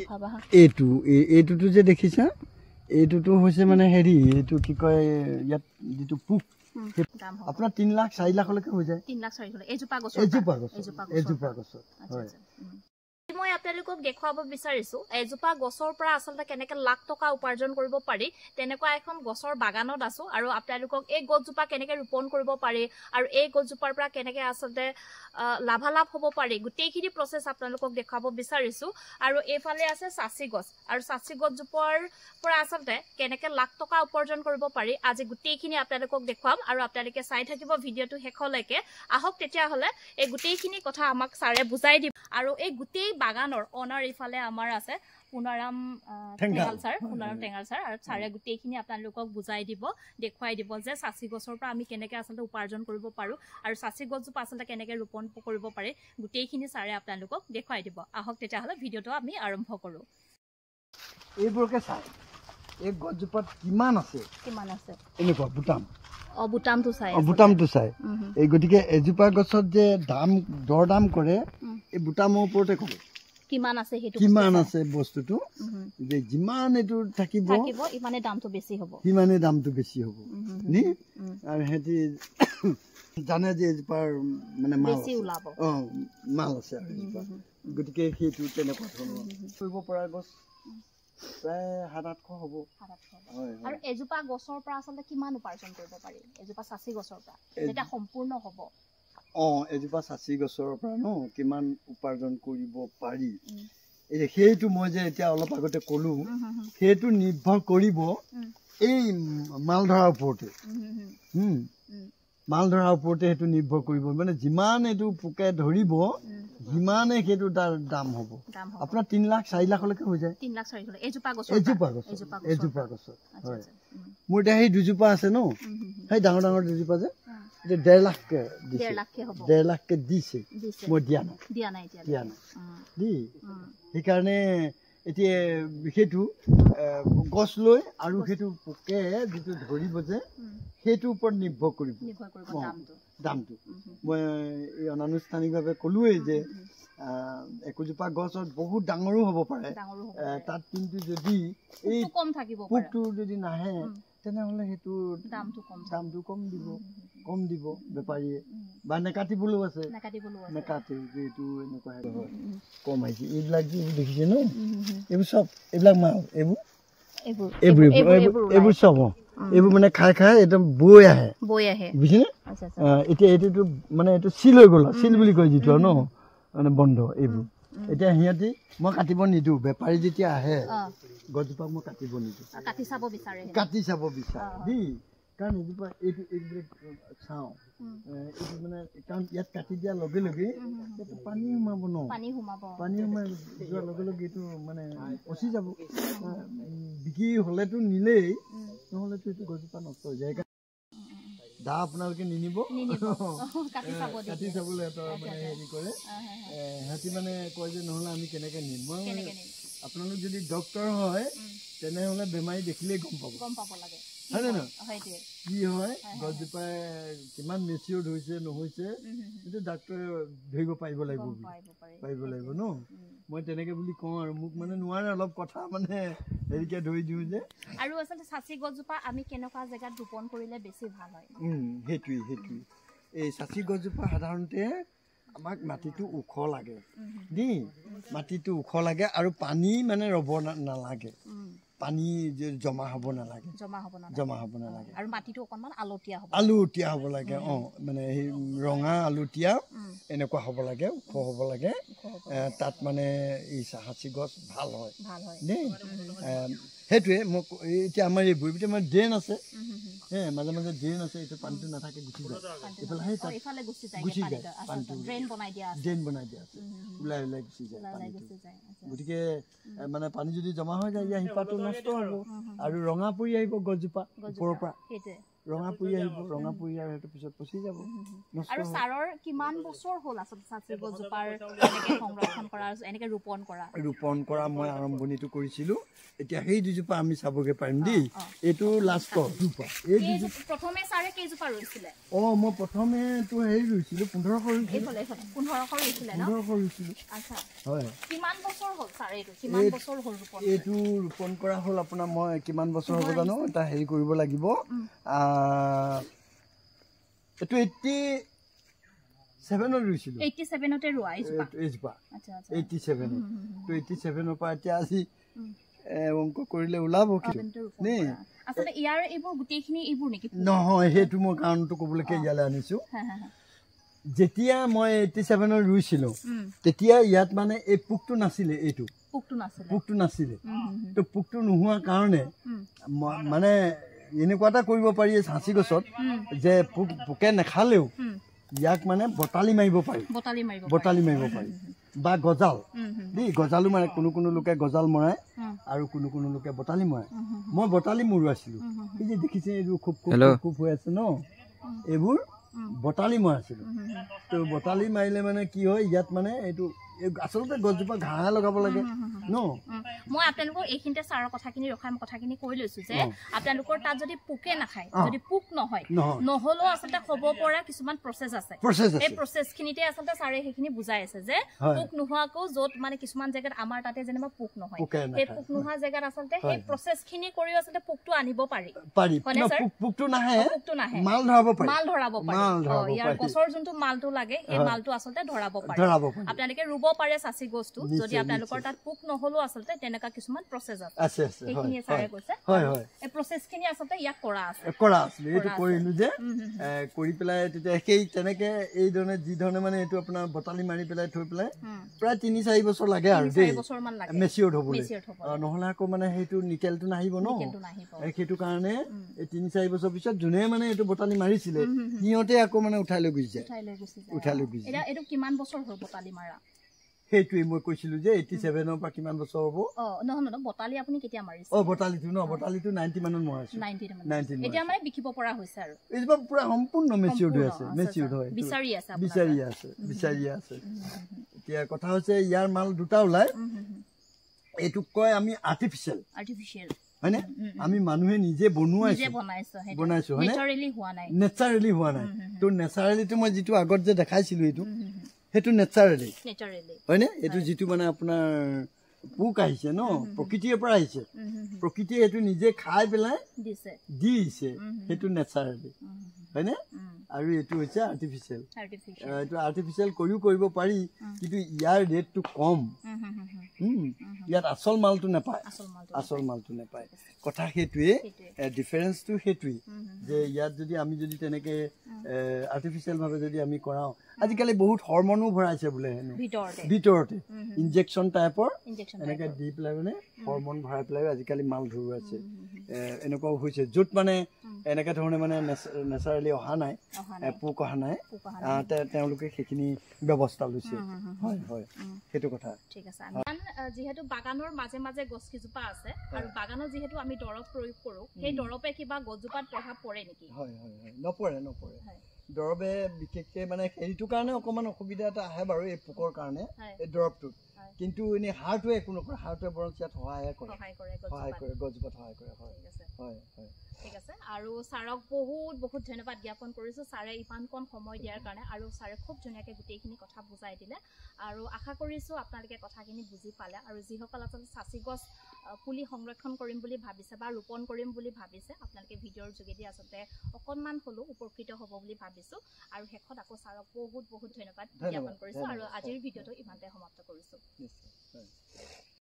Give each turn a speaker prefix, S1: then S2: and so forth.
S1: দেখাবা হা
S2: এইটো যে দেখিছা এইটো হৈছে মানে হেৰি এইটো কি কয় ইয়াত যেটো পুক আপোনাৰ 3 লাখ 4 লাখলৈকে হৈ যায়
S1: 3 লাখ 4 লাখ এজোপা গছ
S2: হয়
S1: মই আপোনালোকক দেখুৱাব বিচাৰিছো এজোপা গছৰ পৰা আসলে কেনেকৈ লাখ টকা উপাৰ্জন কৰিব পাৰি তেনেকুৱা এখন গছৰ বাগানত আছো আৰু আপোনালোকক এই গছজোপা কেনেকৈ ৰোপণ কৰিব পাৰি আৰু এই গছজোপাৰ পৰা কেনেকৈ আসলে লাভালাভ হ'ব পাৰি গোটেইখিনি প্ৰসেস আপোনালোকক দেখাব বিচাৰিছো আৰু এইফালে আছে সাচি গছ আৰু সাচি গছজোপাৰ পৰা আসলে কেনেকৈ লাখ টকা উপাৰ্জন কৰিব পাৰি আজি গোটেইখিনি আপোনালোকক দেখুৱাম আৰু আপোনালোকে চাই থাকিব ভিডিঅটো শেষলৈকে আহক তেতিয়া হলে এই গোটেইখিনি কথা আমাক সাৰে বুজাই দিব আৰু এই গোটেই বাগানৰ অনাৰ ইফালে আমাৰ আছে পুনাৰাম টেঙাল ছাৰ আৰু ছাৰে গোটেইখিনি আপোনালোকক বুজাই দিব দেখুৱাই দিব যে সাচি গছৰ পৰা আমি কেনেকৈ আসলে উপাৰ্জন কৰিব পাৰো আৰু সাচি গছজোপা আসলে কেনেকৈ ৰোপণ কৰিব পাৰি গোটেইখিনি ছাৰে আপোনালোকক দেখুৱাই দিব আহক তেতিয়া হলে ভিডিঅটো আমি আৰম্ভ কৰো
S2: এইবোৰকে চাই এই গছজোপাত কিমান আছে এনেকুৱা বুটামটো চাই এই গতিকে এজোপা গছত যে দৰদাম কৰে এই বুটামৰ ওপৰতে কৰে
S1: কিমান আছে হেতু
S2: কিমান আছে বস্তুটো যে যিমান এটো থাকিব
S1: ইমানে দামটো বেছি হ'ব
S2: নি আৰু হেতি জানে যে এজোপাৰ মানে
S1: বেছি ওলাব
S2: মাল আছে গতিকে হেতু তেনেকুৱা ধৰণৰ কৰিব পৰা গছ প্ৰায় 700-800 হ'ব
S1: আৰু এজোপা গছৰ পৰা আসলে কিমান উপাৰ্জন কৰিব পাৰি এজোপা সাচি গছৰ পৰা যেটা সম্পূৰ্ণ হ'ব
S2: এজোপা সাচি গছৰ পৰা ন কিমান উপাৰ্জন কৰিব পাৰি সেইটো মই যে এতিয়া অলপ আগতে ক'লো সেইটো নিৰ্ভৰ কৰিব এই মাল ধৰাৰ ওপৰতে সেইটো নিৰ্ভৰ কৰিব মানে যিমান এইটো পোকে ধৰিব যিমানে সেইটো তাৰ দাম হ'ব আপোনাৰ 3 লাখ 4 লাখলৈকে হৈ যায়
S1: 3 লাখ 4 লাখ এজোপা গছ
S2: হয় মোৰ এতিয়া সেই দুজোপা আছে ন সেই ডাঙৰ দুজোপা যে 1.5 লাখকে দিছে 1.5 লাখকে দিছে মই দিয়া নাই সেইকাৰণে এতিয়া সেইটো গছ লৈ আৰু সেইটো পোকে যিটো ধৰিব যে সেইটোৰ ওপৰত নিৰ্ভৰ কৰিব দামটো মই এই অনানুষ্ঠানিকভাৱে ক'লোৱেই যে একোজোপা গছত বহুত ডাঙৰো হ'ব পাৰে তাত কিন্তু যদি এই পোকটো যদি নাহে তেনেহ'লে সেইটো দামটো কম দিব বেপাৰীয়ে বা নেকাটিবলৈও আছে নেকাটে যিটো এনেকুৱা কম আহিছে এইবিলাক যি দেখিছে ন এইবিলাক মাল এইবোৰ চব এইবোৰ মানে খাই একদম বৈ আহে বুজিছেনে এতিয়া এইটোতো মানে এইটো চিল হৈ গ'ল চিল বুলি কয় যিটো ন মানে বন্ধ এইবোৰ এতিয়া সিহঁতি মই কাটিব নিদিওঁ বেপাৰী যেতিয়া আহে গছজোপাক মই কাটিব নিদিওঁ কাটি চাব বিচাৰে দেই কাৰণ এজোপা এইবিলাক চাওঁ এইটো মানে কাৰণ ইয়াত কাটি দিয়াৰ লগে লগে পানী সোমাব ন পানী সোমাই যোৱাৰ লগে লগে এইটো মানে পচি যাব বিক্ৰী হ'লেতো নিলেই নহ'লেতো এইটো গছজোপা নষ্ট হৈ যায় দা আপোনালোকে নিনিব কাটি চাবলৈ মানে হেৰি কৰে সিহঁতি মানে কয় যে নহ'লে আমি কেনেকৈ নিম মই আপোনালোক যদি ডক্তৰ হয় তেনেহ'লে বেমাৰী দেখিলেই গম পাব লাগে হয় নে নহয় কি হয় গছজোপাই কিমান মেচিয়ৰ্ড হৈছে নহৈছে সেইটো ডাক্তৰে ধৰিব পাৰিব লাগিব ন মই তেনেকে বুলি কওঁ আৰু মোক মানে নোৱাৰে অলপ কথা মানে হেৰিকে ধৰি দিওঁ যে
S1: আৰু আচলতে সাচি গছজোপা আমি কেনেকুৱা জেগাত ৰোপণ কৰিলে বেছি ভাল হয়
S2: সেইটোৱে এই সাচি গছজোপা সাধাৰণতে আমাক মাটিটো ওখ লাগে দেই মাটিটো ওখ লাগে আৰু পানী মানে ৰ'ব নালাগে পানী জমা হ'ব নালাগে
S1: আৰু মাটিটো অকণমান
S2: আলুতীয়া হ'ব লাগে মানে সেই ৰঙা আলুতীয়া এনেকুৱা হ'ব লাগে ওখ হ'ব লাগে তাত মানে এই সাচি গছ ভাল হয় দেই সেইটোৱে মোক এতিয়া আমাৰ এই বৈবিতে আমাৰ ড্ৰেইন আছে মাজে মাজে ড্ৰেইন আছে এইটো পানীটো নাথাকে গুচি যায় এইফালে গুচি যায় পানীটো ড্ৰেইন বনাই দিয়া আছে ওলাই গুচি যায় গতিকে মানে পানী যদি জমা হৈ যায় ইয়াৰ শিপাটো নষ্ট হ'ব আৰু ৰঙা পৰি আহিব গছজোপা ওপৰৰ পৰা ৰঙাপুৰি আহিব ৰঙাপুৰি আৰু সেইটো পিছত পচি যাব
S1: আৰু ছাৰৰ কিমান বছৰ হ'ল আচলতে চাচি গছজোপাৰ এনেকে সংৰক্ষণ কৰা এনেকে ৰোপণ কৰা
S2: মই আৰম্ভণিটো কৰিছিলো এতিয়া সেই দুজোপা আমি চাবগে পাৰিম দেই এইটো লাষ্টৰ জোপা এই
S1: প্ৰথমে ছাৰে কেইজোপা ৰুইছিলে
S2: মই প্ৰথমে তো হেৰি ৰুইছিলো 1500
S1: ৰুইছিলে ন
S2: 1500 ৰুইছিলো
S1: আচ্ছা
S2: হয়
S1: কিমান বছৰ হ'ল ছাৰ এইটো কিমান বছৰ হ'ল
S2: এইটো ৰোপণ কৰা হ'ল আপোনাৰ মই কিমান বছৰ হ'ব জানো এটা হেৰি কৰিব লাগিব এইটো 87 ৰুইছিলো
S1: 87 তে ৰুৱা
S2: এইজোপা 87 তো 87 পৰা এতিয়া আজি অংক কৰিলে ওলাব কি নে
S1: আসলে ইয়াৰ এইবোৰ গুটেখিনি এইবোৰ নেকি
S2: নহয় হেতু মই কাৰণটো কবলৈকে ইয়ালে আনিছো যেতিয়া মই 87 ৰুইছিলো তেতিয়া ইয়াত মানে এই পুকটো নাছিলে এইটো পুকটো নাছিলে তো পুকটো নোহোৱা কাৰণে মানে এনেকুৱা এটা কৰিব পাৰি সাঁচি গছত যে পোকে নেখালেও ইয়াক মানে বটালি মাৰিব পাৰি বা গজাল দেই গজালো মাৰে কোনো লোকে গজাল মৰাই আৰু কোনো লোকে বটালি মৰাই মই বটালি মৰুৱাইছিলো এই যে দেখিছে এইটো খুব হৈ আছে ন এইবোৰ বটালি মৰাইছিলো তো বটালি মাৰিলে মানে কি হয় ইয়াত মানে এইটো আসলতে গছজোপা ঘাঁহ লগাব লাগে ন
S1: মই আপোনালোকৰ এইখিনিতে ছাৰৰ কথাখিনি ৰখাম কথাখিনি কৈ লৈছো যে আপোনালোকৰ তাত যদি পোকে নাখায় যদি পোক নহয় নহলেও আচলতে হ'ব পৰা কিছুমান প্ৰচেছ আছে এই প্ৰচেছখিনিতে আচলতে ছাৰে সেইখিনি বুজাই আছে যে পোক নোহোৱাকো য'ত মানে কিছুমান জেগাত আমাৰ তাতে যেনিবা পোক নহয় সেই পোক নোহোৱা জেগাত আচলতে সেই প্ৰচেছখিনি কৰিও আচলতে পোকটো আনিব পাৰি
S2: পোকটো নাহে মাল ধৰাব পাৰি
S1: ইয়াৰ গছৰ যোনটো মালটো লাগে সেই মালটো আচলতে ধৰাব পাৰি আপোনালোকে ৰুব পাৰে চাচি গছটো যদি আপোনালোকৰ তাত পোক নহলেও আচলতে তেনেকা কিছুমান প্ৰচেছ আছে সেইখিনি ছাৰে কৈছে এই প্ৰচেছখিনি আচলতে ইয়াক কৰা আছে
S2: এইটো কৰিলো যে কৰি পেলাই তেতিয়া সেই তেনেকে এই ধৰণে যি ধৰণে মানে এইটো আপোনাৰ বটালি মাৰি পেলাই থৈ পেলাই প্ৰায় 3-4 বছৰ লাগে আৰু দেই মেচিয়ৰ হ'বলৈ নহলে আকৌ মানে সেইটো নিকেলটো নাহিব ন সেইটো কাৰণে এই 3-4 বছৰ পিছত যোনে মানে এইটো বটালি মাৰিছিলে সিহঁতে আকৌ মানে উঠাই লৈ গুচি যায়
S1: এইটো কিমান বছৰ হ'ল বটালি মাৰা
S2: সেইটোৱে মই কৈছিলো যে 87 পৰা কিমান বছৰ হ'ব
S1: নহয় বটালি আপুনি কেতিয়া মাৰিছে
S2: বটালিটো 90 মানত মৰাইছো
S1: 90 এতিয়া মানে বিকিব পৰা হৈছে আৰু
S2: এইবা পুৰা সম্পূৰ্ণ মেচিয়ৰ হৈ আছে হয় বিচাৰি আছে এতিয়া কথা হৈছে ইয়াৰ মাল দুটা ওলাই এইটো কয় আমি আৰ্টিফিশিয়াল হয়নে আমি মানুহে নিজে বনাইছো হয়নে নেচাৰেলি হোৱা নাই তো নেচাৰেলিটো মই যিটো আগত যে দেখাইছিলো এইটো সেইটো নেচাৰেলি হয়নে এইটো যিটো মানে আপোনাৰ পোক আহিছে ন প্ৰকৃতিৰ পৰা আহিছে প্ৰকৃতিয়ে এইটো নিজে খাই পেলাই দিছে সেইটো নেচাৰেলি হয়নে আৰু এইটো হৈছে আৰ্টিফিশিয়াল এইটো আৰ্টিফিশিয়াল কৰিও কৰিব পাৰি কিন্তু ইয়াৰ ৰেটটো কম ইয়াত আসল মালটো নাপায় কথা সেইটোৱে ডিফাৰেন্সটো সেইটোৱে যে ইয়াত যদি আমি যদি তেনেকে আৰ্টিফিশিয়াল ভাৱে যদি আমি কৰাও আজিকালি বহুত হৰমনো ভৰাইছে বোলে ভিতৰতে ইনজেকশ্যন টাইপৰ এনেকে দি পেলাই মানে হৰমন ভৰাই পেলাই আজিকালি মাল ধৰুৱাইছে এনেকুৱাও হৈছে য'ত মানে এনেকে ধৰণে মানে নেচাৰেলি অহা নাই পোক অহা নাই তেওঁলোকে সেইখিনি ব্যৱস্থা লৈছে হয় সেইটো কথা
S1: ঠিক আছে যিহেতু বাগানৰ মাজে মাজে গছ কিজোপা আছে আৰু বাগানত যিহেতু আমি দৰৱ প্ৰয়োগ কৰো সেই দৰৱে কিবা গছজোপাত প্ৰভাৱ পৰে নেকি
S2: হয় নপৰে দৰৱে বিশেষকে মানে সেইটো কাৰণে অকমান অসুবিধা এটা আহে বাৰু এই পোকৰ কাৰণে এই দৰৱটোত কিন্তু এনে হাৰটোৱে একো নকৰে হাৰটোৱে বৰং ইয়াত সহায় কৰে গছজোপাত সহায় কৰে হয়
S1: ঠিক আছে আৰু ছাৰক বহুত ধন্যবাদ জ্ঞাপন কৰিছো ছাৰে ইমান কম সময় দিয়াৰ কাৰণে আৰু ছাৰে খুব ধুনীয়াকৈ গোটেইখিনি কথা বুজাই দিলে আৰু আশা কৰিছো আপোনালোকে কথাখিনি বুজি পালে আৰু যিসকল আচলতে চাচি গছ পুলি সংৰক্ষণ কৰিম বুলি ভাবিছে বা ৰোপণ কৰিম বুলি ভাবিছে আপোনালোকে ভিডিঅ'ৰ যোগেদি আচলতে অকণমান হ'লেও উপকৃত হ'ব বুলি ভাবিছো আৰু শেষত আকৌ ছাৰক বহুত ধন্যবাদ জ্ঞাপন কৰিছো আৰু আজিৰ ভিডিঅ'টো ইমানতে সমাপ্ত কৰিছো